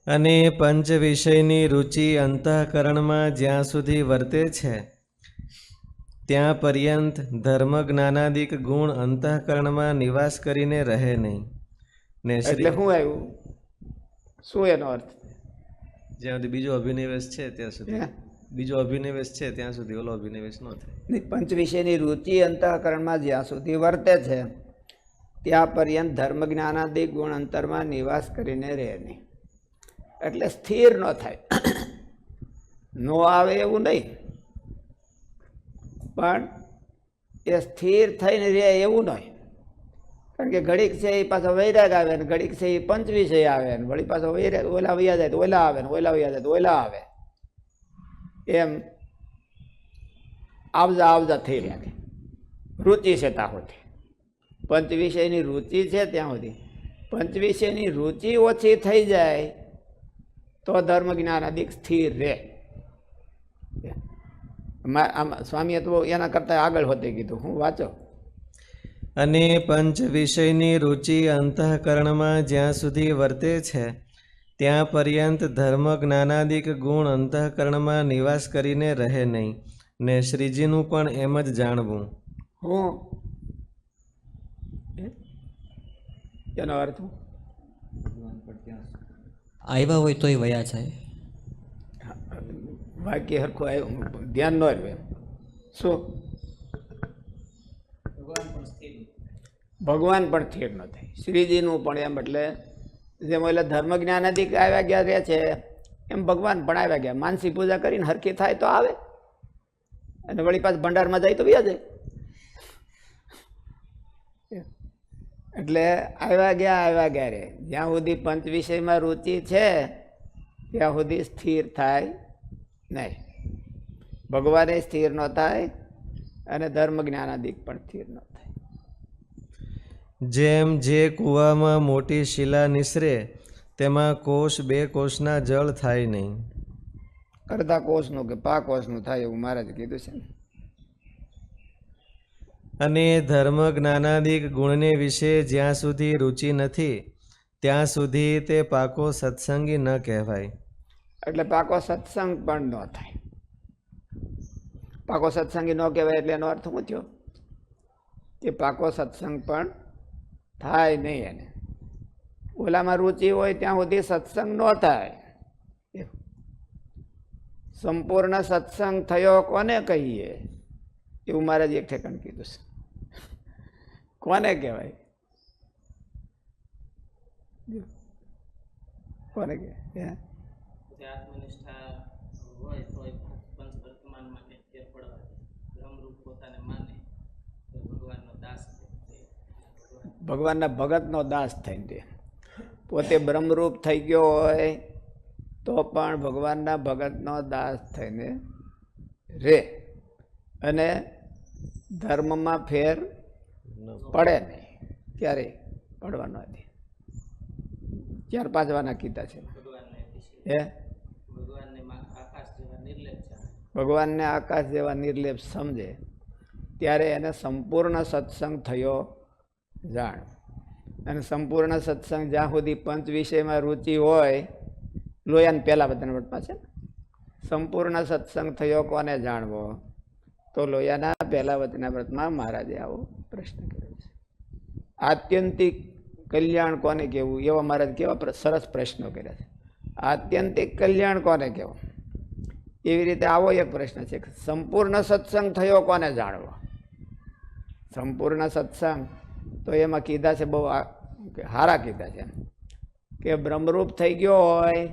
અને પંચ વિષયની રુચિ અંતઃકરણમાં જ્યાં સુધી વર્તે છે ત્યાં પર્યંત ધર્મ જ્ઞાનાદિક ગુણ અંતઃકરણમાં નિવાસ કરીને રહે નહીં ને એટલે શું આવ્યું? શું એનો અર્થ? જ્યાં સુધી બીજો અભિનિવેશ છે ત્યાં સુધી, બીજો અભિનિવેશ છે ત્યાં સુધી ઓલો અભિનિવેશ ન થાય. પંચ વિષયની રુચિ અંતઃકરણમાં જ્યાં સુધી વર્તે છે ત્યાં પર્યંત ધર્મ જ્ઞાનાદિક ગુણ અંતરમાં નિવાસ કરીને રહે નહીં. એટલે સ્થિર ન થાય, નો આવે એવું નહીં, પણ એ સ્થિર થઈને રહે એવું નહીં. કારણ કે ઘડીક છે એ પાછો વૈરાગ આવે ને ઘડીક છે એ પંચ વિષય આવે ને વળી પાછો વૈરાગ ઓલા વૈયા જાય તો ઓલા આવે ને ઓલા વૈયા જાય તો ઓલા આવે, એમ આવજા આવજા થઈ રહ્યા. રુચિ છે ત્યાં સુધી, પંચ વિષયની રુચિ છે ત્યાં સુધી. પંચ વિષયની રુચિ ઓછી થઈ જાય તો ધર્મ જ્ઞાન અધિક સ્થિર રહે. સ્વામીએ તો એના કરતા આગળ હોતે કીધું, હું વાંચો. અને પંચ વિષયની રુચિ અંતઃકરણમાં જ્યાં સુધી વર્તે છે ત્યાં પર્યંત ધર્મ જ્ઞાનાદિક ગુણ અંતઃકરણમાં નિવાસ કરીને રહે નહીં ને શ્રીજીનું પણ એમ જ જાણવું. હું એનો અર્થ આવ્યા હોય તોય વયા જાય. વાક્ય હરખું આવ્યું, ધ્યાન ન રહ્યું. શું? ભગવાન પણ સ્થિર ન થાય, શ્રીજીનું પણ એમ. એટલે જેમ એટલે ધર્મ જ્ઞાન અધિક આવ્યા ગયા રહે છે એમ ભગવાન પણ આવ્યા ગયા. માનસી પૂજા કરીને હરખી થાય તો આવે, અને વળી પાછ ભંડારમાં જાય તો વ્યા જાય. એટલે આવ્યા ગયા રે. જ્યાં સુધી પંચ વિષયમાં રુચિ છે ત્યાં સુધી સ્થિર થાય નહીં. ભગવાને સ્થિર ન થાય અને ધર્મ જ્ઞાનાદિક પણ સ્થિર ન થાય. જેમ જે કૂવામાં મોટી શિલા નિસરે તેમાં કોષ બે કોષના જળ થાય નહીં. અડધા કોષનું કે પા કોષનું થાય એવું મહારાજે કીધું છે. અને ધર્મ જ્ઞાનાદિક ગુણને વિશે જ્યાં સુધી રુચિ નથી ત્યાં સુધી તે પાકો સત્સંગી ન કહેવાય. એટલે પાકો સત્સંગ પણ ન થાય. પાકો સત્સંગી ન કહેવાય એટલે એનો અર્થ શું થયો? કે પાકો સત્સંગ પણ થાય નહીં. એને ઓલામાં રુચિ હોય ત્યાં સુધી સત્સંગ ન થાય. સંપૂર્ણ સત્સંગ થયો કોને કહીએ એવું મહારાજ એક ઠેકાણ કીધું છે. કોને કહેવાય? કોને કહેવાય? ભગવાનના ભગતનો દાસ થઈને પોતે બ્રહ્મરૂપ થઈ ગયો હોય તો પણ ભગવાનના ભગતનો દાસ થઈને રે, અને ધર્મમાં ફેર પડે નહીં. ક્યારે પડવાનો નથી. 4-5 વાના કીધા છે. ભગવાનને આકાશ જેવા નિર્લેપ સમજે ત્યારે એને સંપૂર્ણ સત્સંગ થયો જાણ. અને સંપૂર્ણ સત્સંગ જ્યાં સુધી પંચ વિષયમાં રુચિ હોય, લોયાને પહેલા બધાના વટમાં છે, સંપૂર્ણ સત્સંગ થયો કોને જાણવો? તો લોયાના પહેલા વચના વ્રતમાં મહારાજે આવો પ્રશ્ન કર્યો છે. આત્યંતિક કલ્યાણ કોને કહેવું? એવા મહારાજ કેવા સરસ પ્રશ્નો કર્યા છે. આત્યંતિક કલ્યાણ કોને કહેવું? એવી રીતે આવો એક પ્રશ્ન છે, સંપૂર્ણ સત્સંગ થયો કોને જાણવો? સંપૂર્ણ સત્સંગ તો એમાં કીધા છે, બહુ હારા કીધા છે, કે બ્રહ્મરૂપ થઈ ગયો હોય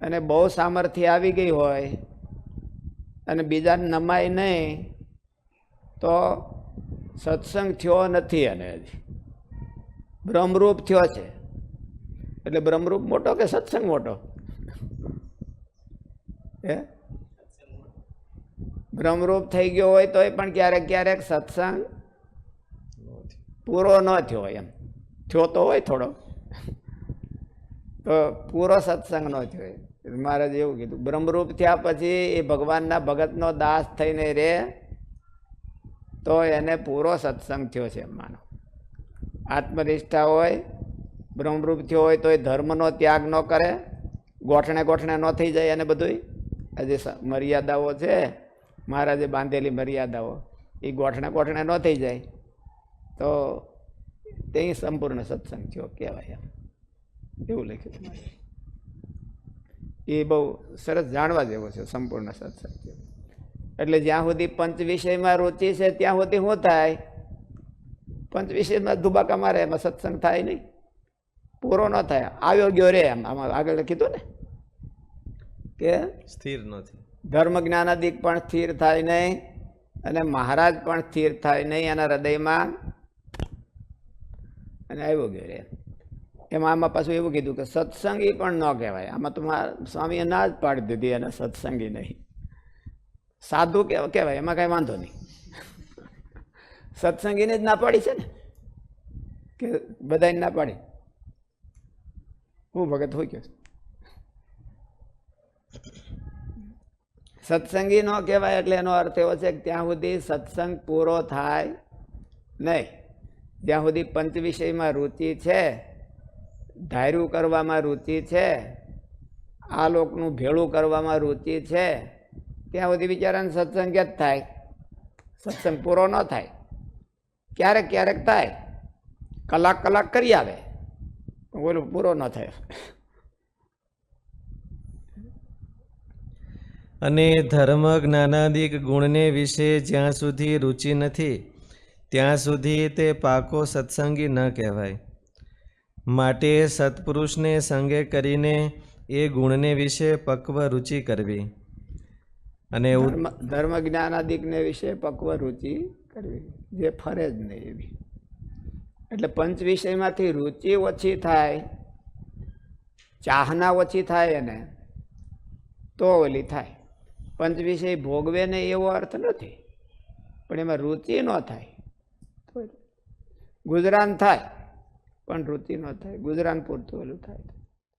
અને બહુ સામર્થ્ય આવી ગઈ હોય અને બીજાને નમાય નહીં તો સત્સંગ થયો નથી. અને હજી બ્રહ્મરૂપ થયો છે. એટલે બ્રહ્મરૂપ મોટો કે સત્સંગ મોટો? બ્રહ્મરૂપ થઈ ગયો હોય તોય પણ ક્યારેક ક્યારેક સત્સંગ પૂરો ન થયો, એમ થયો તો હોય થોડો, તો પૂરો સત્સંગ ન થયો. મહારાજ એવું કીધું, બ્રહ્મરૂપ થયા પછી એ ભગવાનના ભગતનો દાસ થઈને રે તો એને પૂરો સત્સંગ થયો છે એમ માનો. આત્મનિષ્ઠા હોય, બ્રહ્મરૂપ થયો હોય તો એ ધર્મનો ત્યાગ ન કરે, ગોઠણે ગોઠણે ન થઈ જાય અને બધું આ જે મર્યાદાઓ છે મહારાજે બાંધેલી મર્યાદાઓ એ ગોઠણે ગોઠણે ન થઈ જાય તો તે સંપૂર્ણ સત્સંગ થયો કહેવાય એમ એવું લખ્યું છે. એ બહુ સરસ જાણવા જેવો છે સંપૂર્ણ સત્સંગ થયો. એટલે જ્યાં સુધી પંચ વિષયમાં રુચિ છે ત્યાં સુધી શું થાય? પંચ વિષયમાં ધુબાકા મારે એમાં સત્સંગ થાય નહીં, પૂરો ન થાય, આવ્યો ગયો રે. એમ આમાં આગળ કીધું ને કે સ્થિર નથી. ધર્મ જ્ઞાનાદિક પણ સ્થિર થાય નહીં અને મહારાજ પણ સ્થિર થાય નહીં એના હૃદયમાં, અને આવ્યો ગયો રે. એમાં આમાં પાછું એવું કીધું કે સત્સંગી પણ ન કહેવાય. આમાં તો સ્વામીએ ના જ પાડી દીધી એને સત્સંગી નહીં, સાધુ કહેવાય, એમાં કાંઈ વાંધો નહીં. સત્સંગીને જ ના પાડી છે ને કે બધાને ના પાડી. હું ભગત હોય ગયો સત્સંગી ન કહેવાય. એટલે એનો અર્થ એવો છે કે ત્યાં સુધી સત્સંગ પૂરો થાય નહીં. જ્યાં સુધી પંચ વિષયમાં રુચિ છે, ધાર્યું કરવામાં રુચિ છે, આ લોકનું ભેળું કરવામાં રુચિ છે, ત્યાં સુધી બિચારાને સત્સંગ જ થાય. સત્સંગ પૂરો ન થાય. ક્યારેક ક્યારેક થાય, કલાક કલાક કરી આવે, બોલું પૂરો ન થાય. અને ધર્મ જ્ઞાનાદિક ગુણને વિશે જ્યાં સુધી રુચિ નથી ત્યાં સુધી તે પાકો સત્સંગી ન કહેવાય. માટે સત્પુરુષને સંગે કરીને એ ગુણને વિશે પક્વ રુચિ કરવી અને ધર્મ જ્ઞાનાદિકને વિશે પક્વ રુચિ કરવી, જે ફરે જ નહીં એવી. એટલે પંચ વિષયમાંથી રુચિ ઓછી થાય, ચાહના ઓછી થાય એને તો ઓલી થાય. પંચ વિષય ભોગવે ને એવો અર્થ નથી, પણ એમાં રુચિ ન થાય. ગુજરાન થાય પણ રુચિ ન થાય, ગુજરાન પૂરતું ઓલું થાય.